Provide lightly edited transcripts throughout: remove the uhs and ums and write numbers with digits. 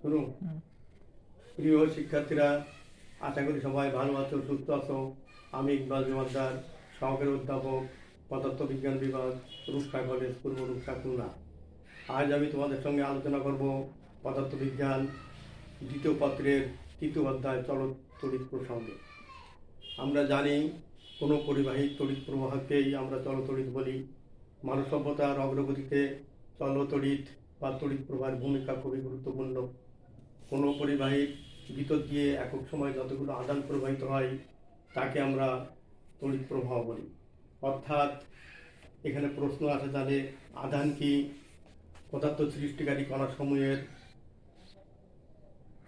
শুনো, প্রিয় শিক্ষার্থীরা, আশা করি সবাই ভালো আছো, সুস্থ আছো। আমি ইকবাল জমাদ্দার, সহকারী অধ্যাপক, পদার্থবিজ্ঞান বিভাগ, রূপসা কলেজ, পূর্ব রূপসা, খুলনা। আজ আমি তোমাদের সঙ্গে আলোচনা করব পদার্থবিজ্ঞান দ্বিতীয় পত্রের তৃতীয় অধ্যায় তড়িৎ প্রসঙ্গে। আমরা জানি কোনো পরিবাহী তড়িৎ প্রবাহকেই আমরা চলতড়িৎ বলি। মানব সভ্যতার অগ্রগতিতে চলতড়িৎ বা তড়িৎ প্রবাহের ভূমিকা খুবই গুরুত্বপূর্ণ। কোনো পরিবাহীর ভিতর দিয়ে একক সময় যতগুলো আদান প্রবাহিত হয় তাকে আমরা তড়িৎ প্রবাহ বলি। অর্থাৎ এখানে প্রশ্ন আসে তাহলে আধান কি? পদার্থ সৃষ্টিকারী কণাসমূহের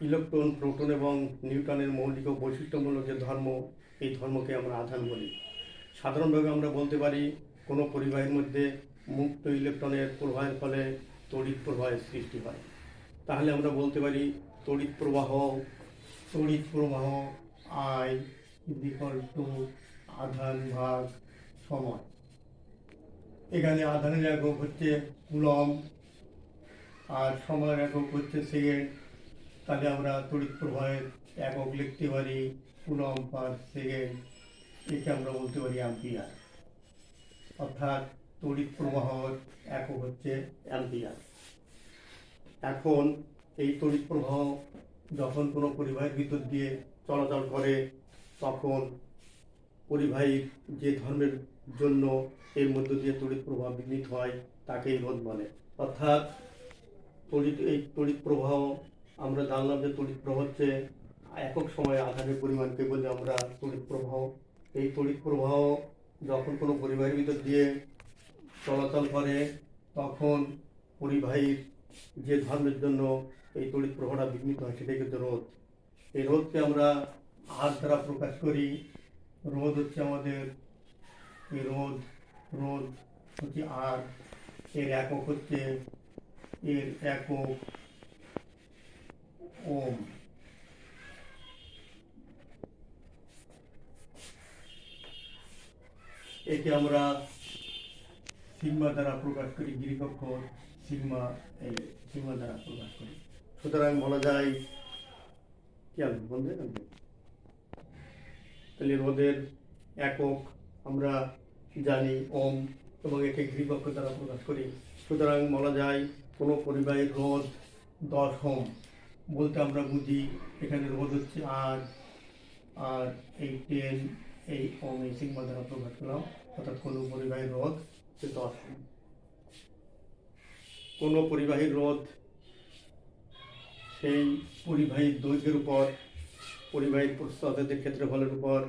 ইলেকট্রন, প্রোটন এবং নিউট্রনের মৌলিক ও বৈশিষ্ট্যমূলক যে ধর্ম, এই ধর্মকে আমরা আধান বলি। সাধারণভাবে আমরা বলতে পারি কোনো পরিবাহীর মধ্যে মুক্ত ইলেকট্রনের প্রবাহের ফলে তড়িৎ প্রবাহের সৃষ্টি হয়। তাহলে আমরা বলতে পারি তড়িৎ প্রবাহ আই ইকুয়াল টু আধান ভাগ সময়। এখানে আধানের একক হচ্ছে কুলম্ব আর সময়ের একক হচ্ছে সেকেন্ড। তাহলে আমরা তড়িৎ প্রবাহের একক লিখতে পারি কুলম্ব পার সেকেন্ড। একে আমরা বলতে পারি অ্যাম্পিয়ার। অর্থাৎ তড়িৎ প্রবাহের একক হচ্ছে অ্যাম্পিয়ার। এখন এই তড়িৎ প্রবাহ যখন কোনো পরিবাহীর ভিতর দিয়ে চলাচল করে তখন পরিবাহীর যে ধর্মের জন্য এর মধ্য দিয়ে তড়িৎ প্রবাহ বিঘ্নিত হয় তাকেই রোধ বলে। অর্থাৎ এই তড়িৎ প্রবাহ আমরা জানলাম যে তড়িৎ প্রবাহ হচ্ছে একক সময়ে আধানের পরিমাণকে বলি আমরা তড়িৎ প্রবাহ। এই তড়িৎ প্রবাহ যখন কোনো পরিবাহীর ভিতর দিয়ে চলাচল করে তখন পরিবাহীর যে ধর্মের জন্য এই তড়িৎ প্রবাহটা বিঘ্নিত হয় সেটাই কিন্তু রোধ। এই রোধকে আমরা আর দ্বারা প্রকাশ করি। রোধ হচ্ছে আমাদের এই রোধ হচ্ছে আর, এর একক হচ্ছে ওম। একে আমরা সিগমা দ্বারা প্রকাশ করি, গ্রিক অক্ষর সিগমা দ্বারা প্রকাশ করি। সুতরাং বলা যায় কি আসবে বন্ধু, তাহলে রোধের একক আমরা জানি ওম এবং একে গ্রিক অক্ষর দ্বারা প্রকাশ করি। সুতরাং বলা যায় কোনো পরিবাহীর রোধ 10 ওম বলতে আমরা বুঝি এখানে রোধ হচ্ছে আর এই 10 এই ওম এই সিগমা দ্বারা প্রকাশ করলাম। অর্থাৎ কোনো পরিবাহীর রোধ 10 ওম। কোনো পরিবাহীর রোধ সেই পরিবাহীর দৈর্ঘ্যের উপর, পরিবাহীর প্রস্থদের ক্ষেত্রফলের উপর,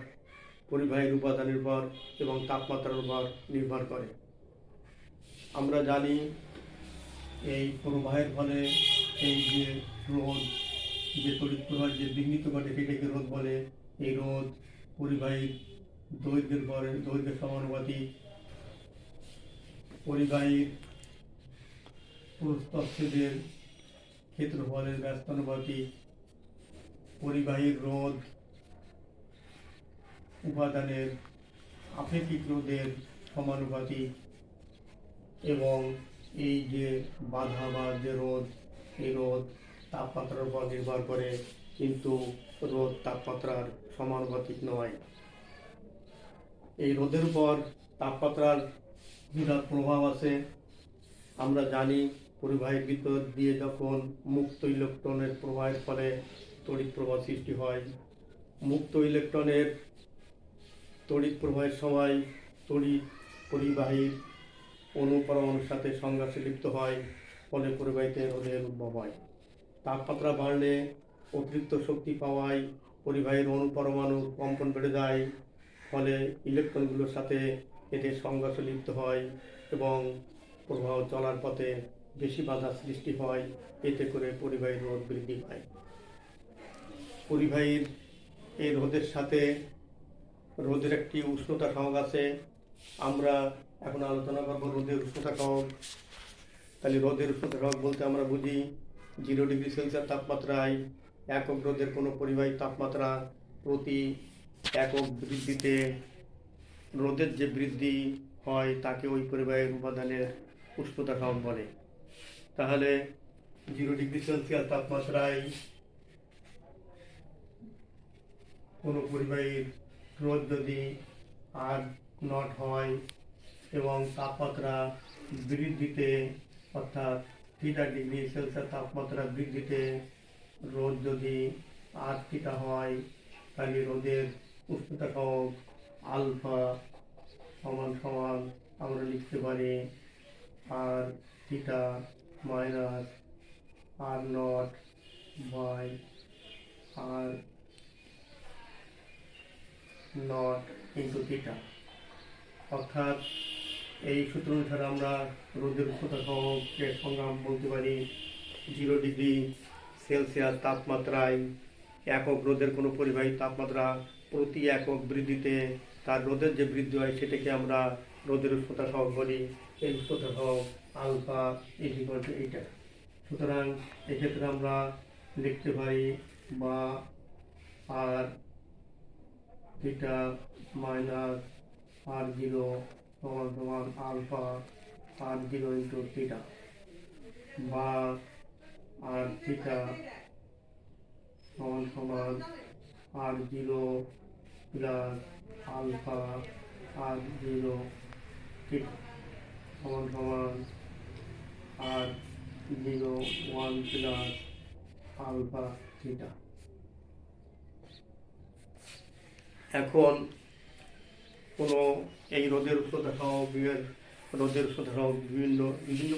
পরিবাহীর উপাদানের উপর এবং তাপমাত্রার উপর নির্ভর করে। আমরা জানি এই প্রবাহের ফলে এই যে রোধ, যে তড়িৎ প্রবাহ যে বিঘ্নিত ঘটে সেটাকে রোধ বলে। এই রোধ পরিবাহীর দৈর্ঘ্যের সমানুপাতিক, পরিবাহীর প্রস্থচ্ছেদের ক্ষেত্রফলের ব্যস্তানুপাতিক, পরিবাহীর রোধ উপাদানের আপেক্ষিক রোধের সমানুপাতিক এবং এই যে বাধা বা যে রোধ, এই রোধ তাপমাত্রার উপর নির্ভর করে, কিন্তু রোধ তাপমাত্রার সমানুপাতিক নয়। এই রোধের উপর তাপমাত্রার বিরাট প্রভাব আছে। আমরা জানি পরিবাহীর ভিতর দিয়ে যখন মুক্ত ইলেকট্রনের প্রবাহের ফলে তড়িৎ প্রবাহ সৃষ্টি হয়। মুক্ত ইলেকট্রনের তড়িৎ প্রবাহের সময় তড়িৎ পরিবাহীর অণু পরমাণুর সাথে সংঘর্ষে লিপ্ত হয়, ফলে পরিবাহীতে রোধের উদ্ভব হয়। তাপমাত্রা বাড়লে অতিরিক্ত শক্তি পাওয়ায় পরিবাহীর অণু পরমাণুর কম্পন বেড়ে যায়, ফলে ইলেকট্রনগুলোর সাথে এদের সংঘর্ষে লিপ্ত হয় এবং প্রবাহ চলার পথে বেশি বাধা সৃষ্টি হয়। এতে করে পরিবাহীর রোধ বৃদ্ধি পায়। পরিবাহীর এই রোধের সাথে রোধের একটি উষ্ণতা সহগ আছে। আমরা এখন আলোচনা করব রোধের উষ্ণতা সহগ। তাহলে রোধের উষ্ণতা সহগ বলতে আমরা বুঝি 0 ডিগ্রি সেলসিয়াস তাপমাত্রায় একক রোধের কোনো পরিবাহী তাপমাত্রা প্রতি একক বৃদ্ধিতে রোধের যে বৃদ্ধি হয় তাকে ওই পরিবাহীর উপাদানের উষ্ণতা সহগ বলে। তাহলে 0 ডিগ্রি সেলসিয়াস তাপমাত্রায় কোনো পরিবাহীর রোধ যদি R0 হয় এবং তাপমাত্রা বৃদ্ধিতে অর্থাৎ θ°C তাপমাত্রা বৃদ্ধিতে রোধ যদি R θ হয়, তাহলে রোধের উষ্ণতা সহগ আলফা সমান সমান আমরা লিখতে পারি R θ minus R0 by R0 into θ। অর্থাৎ এই সূত্র অনুসারে আমরা রোদের উষ্ণতা সহগের সংজ্ঞা বলতে পারি 0 ডিগ্রি সেলসিয়াস তাপমাত্রায় একক রোদের কোনো পরিবাহী তাপমাত্রা প্রতি একক বৃদ্ধিতে তার রোদের যে বৃদ্ধি হয় সেটাকে আমরা রোদের উষ্ণতা সহগ বলি। এই উষ্ণতা সহগ আলফা ইকুয়াল টু এইটা। সুতরাং এক্ষেত্রে আমরা লিখতে পারি বা আর থিটা মাইনাস R0 সমান সমান আলফা R0 ইন্টু থিটা, বা আর থিটা সমান সমান R0 plus alpha R0 theta সমান সমান R01 প্লাস আলফা থিটা। এখন কোনো এই রোদের উষ্ণতা সহগের বিভিন্ন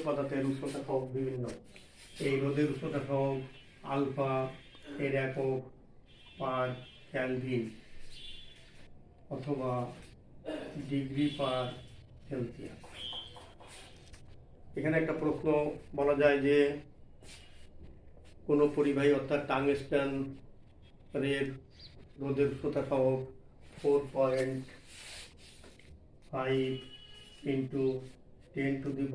পদার্থের উষ্ণতা সহগ বিভিন্ন। এই রোদের উষ্ণতা সহগ আলফা এর একক পার কেলভিন অথবা ডিগ্রি পার সেলসিয়াস। এখানে একটা প্রশ্ন বলা যায় যে কোনো পরিবাহী অর্থাৎ টাংস্টেন এর রোদের উষ্ণতা সহগ 4.5 ইন্টু 10⁻³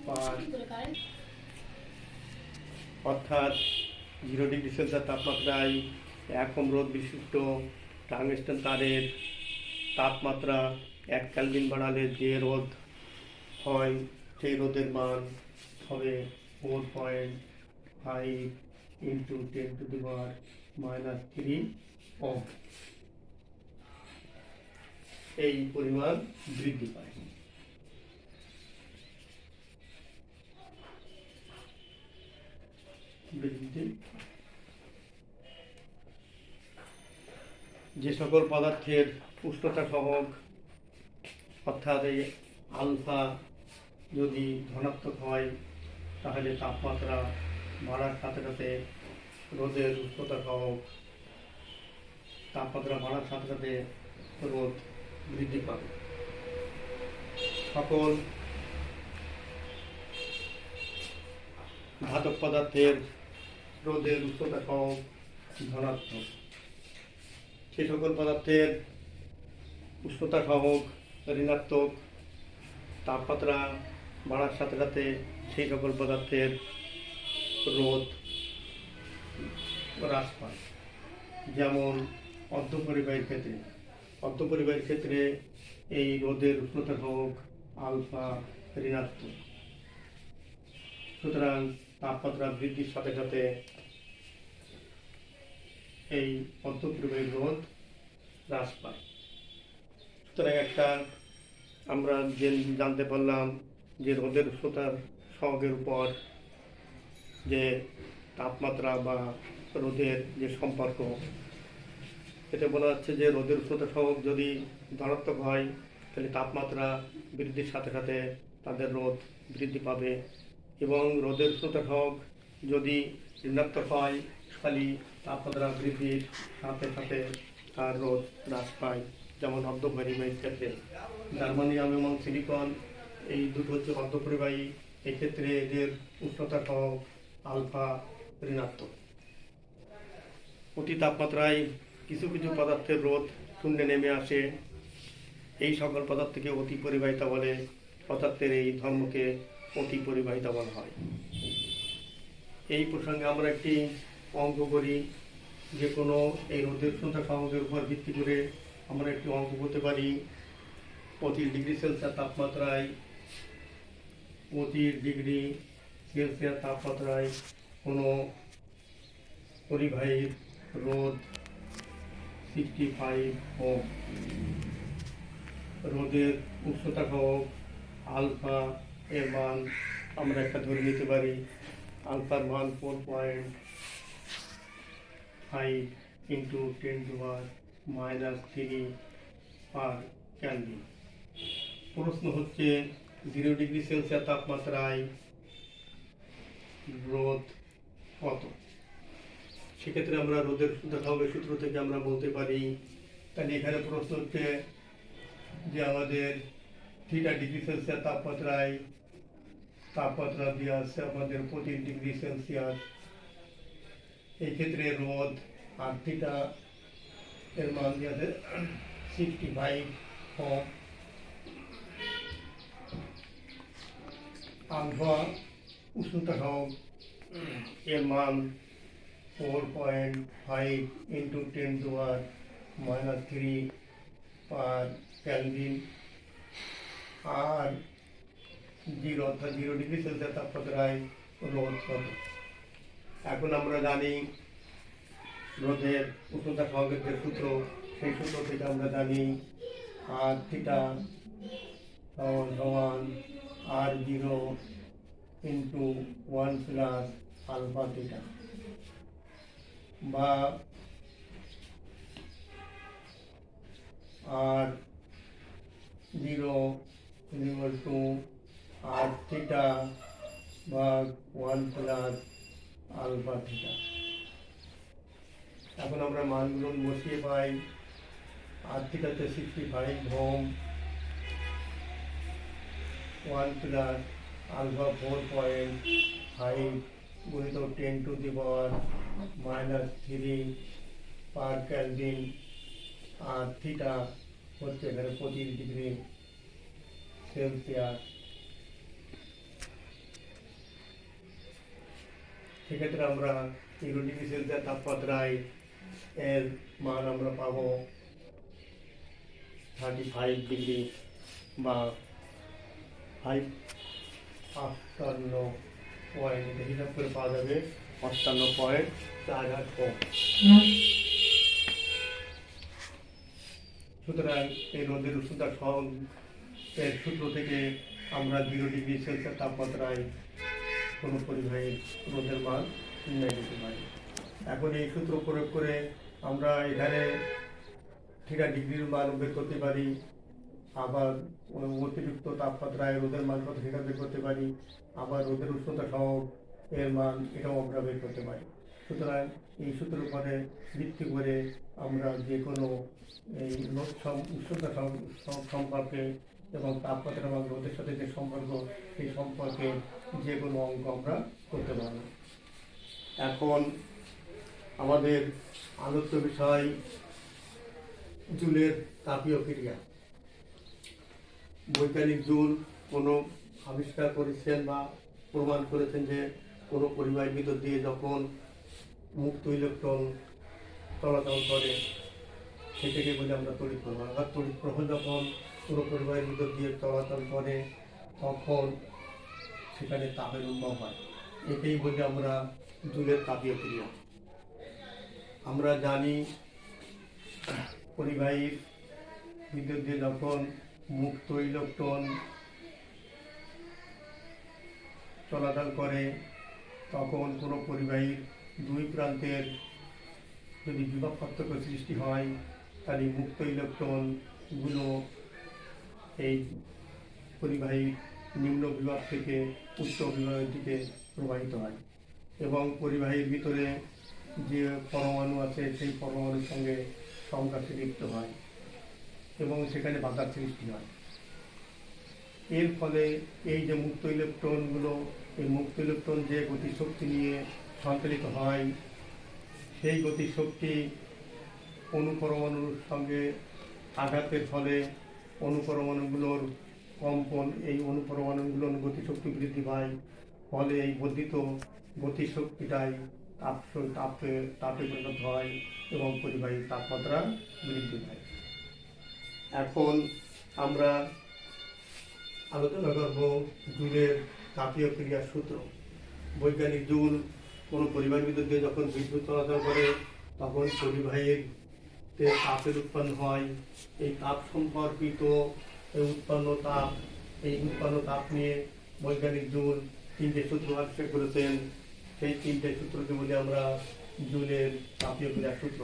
পার, অর্থাৎ 0 ডিগ্রি সেলসিয়াস তাপমাত্রায় 1 ওহম রোধ বিশিষ্ট টাংস্টেন তারের তাপমাত্রা 1 কেলভিন বাড়ালে যে রোধ হয় সেই রোধের মান হবে 4.5 ইন্টু 10⁻³ ওহম। এই পরিমাণ বৃদ্ধি পায়। যে সকল পদার্থের উষ্ণতা সহগ অর্থাৎ এই আলফা যদি ধনাত্মক হয়, তাহলে তাপমাত্রা বাড়ার সাথে সাথে রোদের উষ্ণতা সহগ রোদ বৃদ্ধি পাবে। সকল ধাতব পদার্থের রোদের উষ্ণতা সহগ ধনাত্মক। সেই সকল পদার্থের উষ্ণতা সহগ ঋণাত্মক। তাপমাত্রা বাড়ার সাথে সাথে সেই সকল পদার্থের রোধ হ্রাস পায়। যেমন অর্ধপরিবাহীর ক্ষেত্রে এই রোদের উষ্ণতা সহগ আলফা ঋণাত্মক। সুতরাং তাপমাত্রা বৃদ্ধির সাথে সাথে এই অর্ধপরিবাহীর রোধ হ্রাস পায়। সুতরাং আমরা জানতে পারলাম যে রোদের উষ্ণতার সহগের উপর যে তাপমাত্রা বা রোদের যে সম্পর্ক, এতে বলা যাচ্ছে যে রোদের উষ্ণতা সহগ যদি ধনাত্মক হয় তাহলে তাপমাত্রা বৃদ্ধির সাথে সাথে তাদের রোধ বৃদ্ধি পাবে, এবং রোদের উষ্ণতা সহগ যদি ঋণাত্মক হয় তাহলে তাপমাত্রা বৃদ্ধির সাথে সাথে তার রোধ হ্রাস পায়। যেমন অর্ধপরিবাহীর ক্ষেত্রে জার্মানিয়াম এবং সিলিকন এই দুটো হচ্ছে অর্ধপরিবাহী। এক্ষেত্রে এদের উষ্ণতা সহগ আলফা ঋণাত্মক। অতি তাপমাত্রায় কিছু কিছু পদার্থের রোধ শূন্যে নেমে আসে। এই সকল পদার্থকে অতি পরিবাহিতা বলে। পদার্থের এই ধর্মকে অতি পরিবাহিতা বলা হয়। এই প্রসঙ্গে আমরা একটি অঙ্ক করি। যে কোনো এই রোদের উষ্ণতা সহগের উপর ভিত্তি করে আমরা একটি অঙ্ক করতে পারি। 25 ডিগ্রি সেলসিয়াস তাপমাত্রায় 25 ডিগ্রি সেলসিয়াস তাপমাত্রায় কোনো পরিবাহীর রোধ 65 ওহম। রোদের উষ্ণতা হোক আলফা এর মান আমরা একটা ধরে নিতে পারি। আলফার মান 4.5 ইন্টু 10⁻³ পার কেলভিন। প্রশ্ন হচ্ছে 0 ডিগ্রি সেলসিয়াস তাপমাত্রায় রোদ কত? সেক্ষেত্রে আমরা রোদের উষ্ণতার সূত্র থেকে আমরা বলতে পারি, তাহলে এখানে প্রশ্ন হচ্ছে যে আমাদের θ ডিগ্রি সেলসিয়াস তাপমাত্রা দিয়ে আসছে আমাদের 25 ডিগ্রি সেলসিয়াস। এই ক্ষেত্রে রোদ আর থিটা এর মান দিয়ে আছে 65 ওহম। আলফা উষ্ণতা হোক এর মান 4.5 ইন্টু 10⁻³ পার কেলভিন। আর 0 ডিগ্রি সেলসিয়াস তাপমাত্রায় রোদ কত? এখন আমরা জানি রোদের উষ্ণতা সহগের যে সূত্র, সেই সূত্র থেকে আমরা জানি আর থিটা সমান R0 into 1 plus alpha theta, বা R0 equal to R theta ভাগ 1 প্লাস আলফা থিটা। এখন আমরা মানগুলো বসিয়ে পাই। আর থিটাতে 65 ওহম, 1 প্লাস আলফা 4.5 গুণিত 10⁻³ পার কেলভিন। আর থিটা হচ্ছে এখানে 25 ডিগ্রি সেলসিয়াস। সেক্ষেত্রে আমরা 0 ডিগ্রি সেলসিয়াস তাপমাত্রায় এর মান আমরা পাবো 35 ডিগ্রি বা 58 হিসাব করে পাওয়া যাবে 58.48 ওহম। সুতরাং এই রোদের উষ্ণতা এর সূত্র থেকে আমরা 0 ডিগ্রি সেলসিয়াস তাপমাত্রায় কোনো পরিবাহীর রোদের মান নির্ণয় করতে পারি। এখন এই সূত্র প্রয়োগ করে আমরা এখানে θ ডিগ্রির মান বের করতে পারি, আবার অতিরিক্ত তাপমাত্রায় রোদের মান কত সেটা বের করতে পারি, আবার রোদের উষ্ণতা সহগ এর মান এটাও আমরা বের করতে পারি। সুতরাং এই সূত্রের উপরে ভিত্তি করে আমরা যে কোনো এই উষ্ণতা সম্পর্কে এবং তাপমাত্রা এবং রোদের সাথে যে সম্পর্ক, সেই সম্পর্কে যে কোনো অঙ্ক আমরা করতে পারব। এখন আমাদের আলোচ্য বিষয় জুলের তাপীয় ক্রিয়া। বৈজ্ঞানিক জুল কোনো আবিষ্কার করেছেন বা প্রমাণ করেছেন যে কোনো পরিবাহীর ভিতর দিয়ে যখন মুক্ত ইলেকট্রন চলাচল করে সেটাকে বলে আমরা তড়িৎ প্রবাহ। অর্থাৎ তড়িৎ প্রবাহ যখন কোনো পরিবাহীর ভিতর দিয়ে চলাচল করে তখন সেখানে তাপের উদ্ভব হয়। এটাই বলি আমরা জুলের তাপীয় ক্রিয়া। আমরা জানি পরিবাহীর ভিতর দিয়ে যখন মুক্ত ইলেকট্রন চলাচল করে তখন কোনো পরিবাহীর দুই প্রান্তের যদি বিভব পার্থক্য সৃষ্টি হয়, তাহলে মুক্ত ইলেকট্রনগুলো এই পরিবাহীর নিম্ন বিভাগ থেকে উচ্চ বিভাগের দিকে প্রবাহিত হয় এবং পরিবাহীর ভিতরে যে পরমাণু আছে সেই পরমাণুর সঙ্গে সংঘাতে লিপ্ত হয় এবং সেখানে বাধার সৃষ্টি হয়। এর ফলে এই যে মুক্ত ইলেকট্রনগুলো, এই মুক্ত ইলেকট্রন যে গতিশক্তি নিয়ে সঞ্চালিত হয়, সেই গতিশক্তি অণুপরমাণুর সঙ্গে আঘাতের ফলে অণুপরমাণুগুলোর কম্পন, এই অণুপরমাণুগুলোর গতিশক্তি বৃদ্ধি পায়। ফলে এই বর্ধিত গতিশক্তিটাই তাপে পরিণত হয় এবং পরিবাহীর তাপমাত্রা বৃদ্ধি পায়। এখন আমরা আলোচনা করব জুলের তাপীয় ক্রিয়ার সূত্র। বৈজ্ঞানিক জুল কোনো পরিবাহীর ভিতর দিয়ে যখন বিদ্যুৎ চলাচল করে তখন পরিবাহীর তাপের উৎপন্ন হয়। এই তাপ সম্পর্কিত উৎপন্ন তাপ নিয়ে বৈজ্ঞানিক জুল তিনটে সূত্র আবিষ্কার করেছেন। সেই তিনটে সূত্রকে বলি আমরা জুলের তাপীয় ক্রিয়ার সূত্র।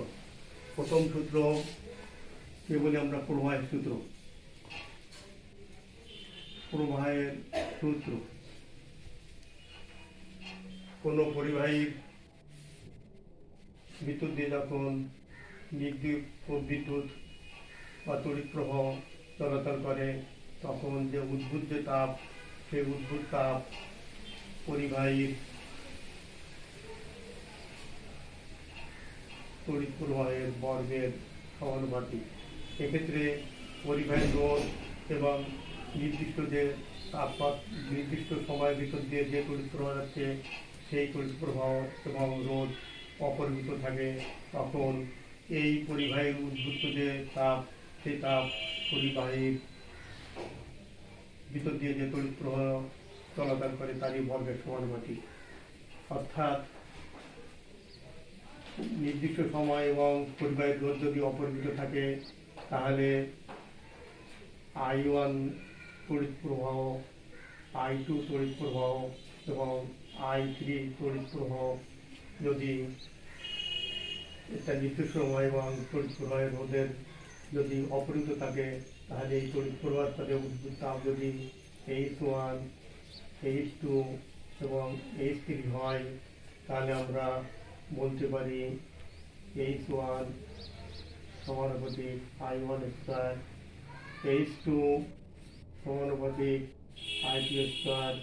প্রথম সূত্রকে বলি আমরা প্রবাহের সূত্র। প্রবাহের সূত্র কোনো পরিবাহীর ভিতর দিয়ে যখন বিদ্যুৎ বা তড়িৎ প্রবাহ চলাচল করে তখন যে উদ্ভূত যে তাপ, সেই উদ্ভূত তাপ পরিবাহীর তড়িৎ প্রবাহের বর্গের সমানুপাতিক। এক্ষেত্রে পরিবাহীর রোধ এবং নির্দিষ্ট সময়ের ভিতর দিয়ে যে তড়িৎ প্রবাহ যাচ্ছে সেই তড়িৎ প্রবাহ এবং রোধ অপরিবর্তিত থাকে। তখন এই পরিবাহীর উদ্ভূত যে তাপ, সেই তাপ পরিবাহীর ভিতর দিয়ে যে তড়িৎ প্রবাহ চলাচল করে তারই বর্গের সমানুপাতিক। অর্থাৎ নির্দিষ্ট সময় এবং পরিবাহীর রোধ যদি অপরিবর্তিত থাকে তাহলে I1 তড়িৎ প্রবাহ, I2 তড়িৎ প্রবাহ এবং I3 তড়িৎ প্রবাহ যদি একটা নির্দিষ্ট সময় এবং তড়িৎ প্রবাহের রোধের যদি অপরিবর্তিত থাকে তাহলে এই তড়িৎ প্রবাহের সাথে উদ্ভূত তাপ যদি H1, H2 এবং H3 হয় তাহলে আমরা বলতে পারি H1 সমানুপাতিক I1 স্কয়ার, H2 সমানুপাতিক I2 স্কয়ার,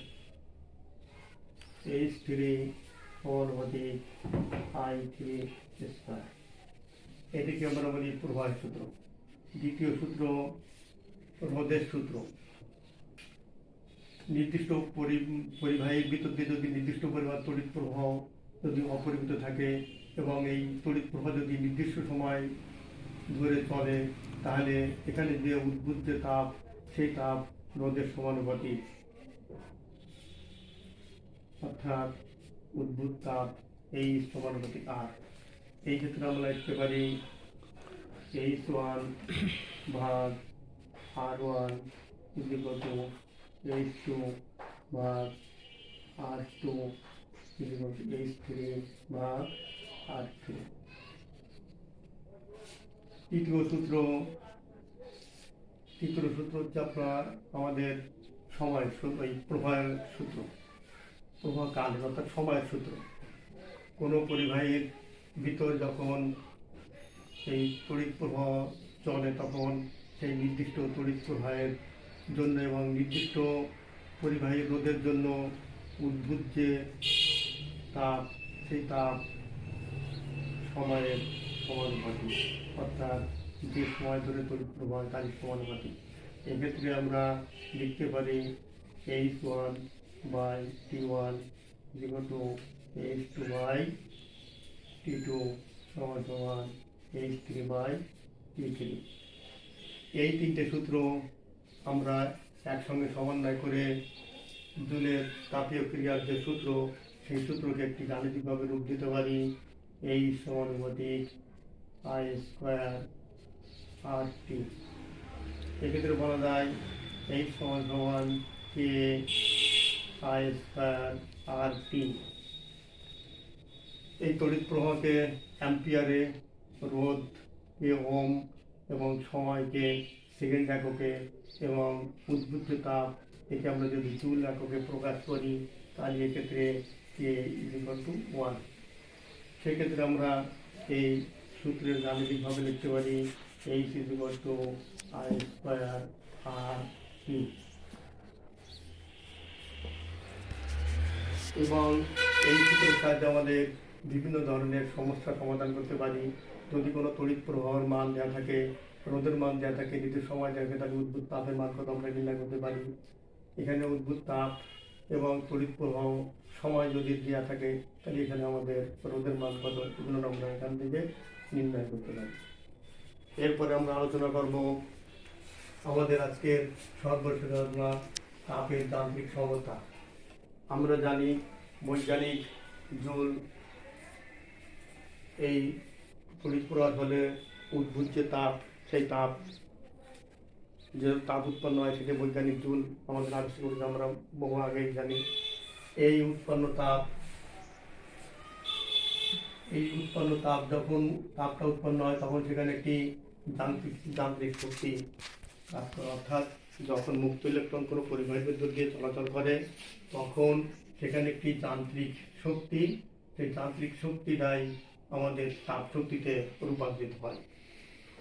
H3 সমানুপাতিক I3 স্কয়ার। এটিকে আমরা বলি প্রবাহের সূত্র। দ্বিতীয় সূত্র রোধের সূত্র। নির্দিষ্ট পরিবাহীর ভিতর দিয়ে যদি নির্দিষ্ট পরিমাণ তড়িৎ প্রবাহ যদি অপরিবর্তিত থাকে এবং এই তড়িৎ প্রবাহ যদি নির্দিষ্ট সময় ধরে চলে তাহলে এখানে যে উদ্ভূত যে তাপ, সেই তাপ রোধের সমানুপাতিক। অর্থাৎ উদ্ভূত তাপ এই সমানুপাতিক আর। এই ক্ষেত্রে আমরা লিখতে পারি H1 ভাগ R1 ইকুয়াল টু H2 ভাগ R2 ইকুয়াল টু H3 ভাগ R3। তৃতীয় সূত্র হচ্ছে আপনার আমাদের সময়ের সূত্র, এই প্রবাহের সূত্র, প্রবাহ কালের অর্থাৎ সময়ের সূত্র। কোনো পরিবাহীর ভিতর যখন সেই তড়িৎ প্রবাহ চলে তখন সেই নির্দিষ্ট তড়িৎ প্রবাহের জন্য এবং নির্দিষ্ট পরিবাহীর রোধের জন্য উদ্ভূত যে তাপ, সেই তাপ সময়ের সমানুপাতিক। অর্থাৎ যে সময় ধরে তড়িৎ প্রবাহ তারই সমানুপাতিক। এক্ষেত্রে আমরা লিখতে পারি H1 by T1 equal to H2 by T2 সমান সমান H3 বাই T3। এই তিনটে সূত্র আমরা একসঙ্গে সমন্বয় করে জুলের তাপীয় ক্রিয়ার যে সূত্র, সেই সূত্রকে একটি গাণিতিকভাবে রূপ দিতে পারি এই সমানুপাতিক I স্কয়ার RT। এক্ষেত্রে বলা যায় H সমান সমান K I স্কয়ার RT। এই তড়িৎ প্রবাহকে অ্যাম্পিয়ারে, রোধকে ওহম এবং সময়কে সেকেন্ড এককে এবং উদ্ভূত তাপ একে আমরা যদি জুল এককে প্রকাশ করি তাহলে এক্ষেত্রে K ইকুয়াল টু 1। সেক্ষেত্রে আমরা এই সূত্রের গাণিতিকভাবে লিখতে পারি H equal to I square RT। এবং এই সূত্রের সাহায্যে আমাদের বিভিন্ন ধরনের সমস্যা সমাধান করতে পারি। যদি কোনো তড়িৎ প্রবাহের মান দেওয়া থাকে, রোধের মান দেওয়া থাকে, নির্দিষ্ট সময় দেওয়া থাকে, তাহলে উদ্ভূত তাপের মান কত আমরা নির্ণয় করতে পারি। এখানে উদ্ভূত তাপ এবং তড়িৎ প্রবাহ সময় যদি দেওয়া থাকে তাহলে এখানে আমাদের রোধের মান কত, এগুলো আমরা এখান থেকে নির্ণয় করতে পারি। এরপরে আমরা আলোচনা করব আমাদের আজকের সর্বশেষ আলোচনা তাপের যান্ত্রিক সমতা। আমরা জানি বৈজ্ঞানিক জুল এই তড়িৎ প্রবাহ হলে উদ্ভূত যে তাপ, সেই তাপ যে তাপ উৎপন্ন হয় সেটা বৈজ্ঞানিক জুল আমাদের আবিষ্কার করেছে, আমরা বহু আগেই জানি। এই উৎপন্ন তাপ যখন তাপটা উৎপন্ন হয় তখন সেখানে একটি যান্ত্রিক শক্তি কাজ করে, অর্থাৎ যখন মুক্ত ইলেকট্রন কোনো পরিবাহীর ভিতর দিয়ে চলাচল করে তখন সেখানে একটি যান্ত্রিক শক্তি, সেই যান্ত্রিক শক্তিটাই আমাদের তাপ শক্তিতে রূপান্তরিত হয়,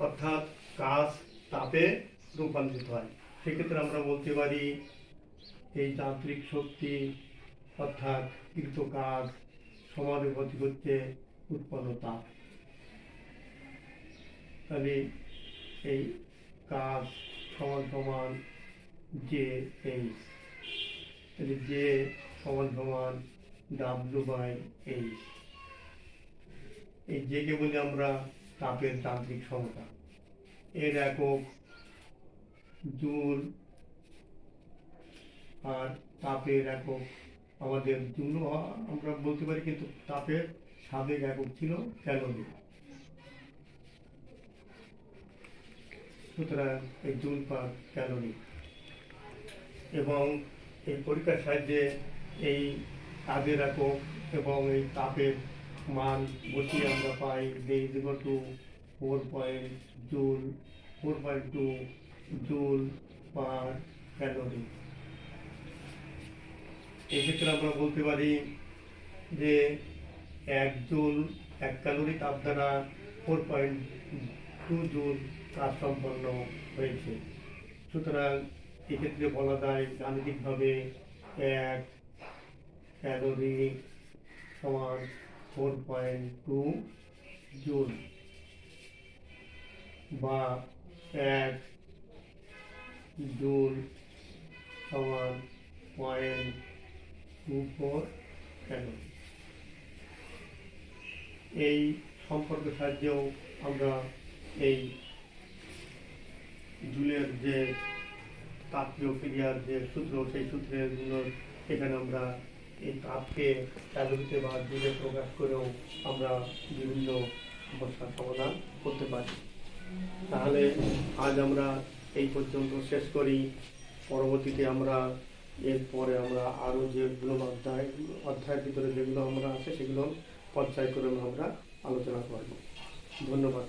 অর্থাৎ কাজ তাপে রূপান্তরিত হয়। সেক্ষেত্রে আমরা বলতে পারি এই যান্ত্রিক শক্তি অর্থাৎ কৃত কাজ সমানুপাতিক হচ্ছে উৎপন্ন তাপ। তাহলে এই কাজ সমান সমান যে এইচ, তাহলে যে সমান সমান W/H। এই যেকে বলি আমরা তাপের যান্ত্রিক সমতা। এর একক জুল, আর তাপের একক আমাদের জুল আমরা বলতে পারি, কিন্তু তাপের সাবেক একক ছিল ক্যালোরি। সুতরাং এই জুল পার ক্যালোরি। এবং এই পরীক্ষার সাহায্যে এই কাজের একক এবং এই তাপের মান বসিয়ে আমরা পাই যে = 4.2 জুল পার ক্যালোরি। এক্ষেত্রে আমরা বলতে পারি যে 1 ক্যালোরি তাপ দ্বারা 4.2 জুল কাজ সম্পন্ন হয়েছে। সুতরাং এক্ষেত্রে বলা যায় গাণিতিকভাবে 1 ক্যালোরি সমান 4.2 জুল, বা 1 জুল সমান 0.24 ক্যালোরি। এই সম্পর্কের সাহায্যেও আমরা এই জুলের যে তাপীয় ক্রিয়ার যে সূত্র, সেই সূত্রগুলো এখানে আমরা এই তাপকে ক্যালোরিতে বা জুলে প্রকাশ করেও আমরা বিভিন্ন সমস্যার সমাধান করতে পারি। তাহলে আজ আমরা এই পর্যন্ত শেষ করি। পরবর্তীতে আমরা এরপরে আমরা আরও যেগুলো অধ্যায়ের ভিতরে যেগুলো আমরা আছে সেগুলো পর্যায়ক্রমে আমরা আলোচনা করব। ধন্যবাদ।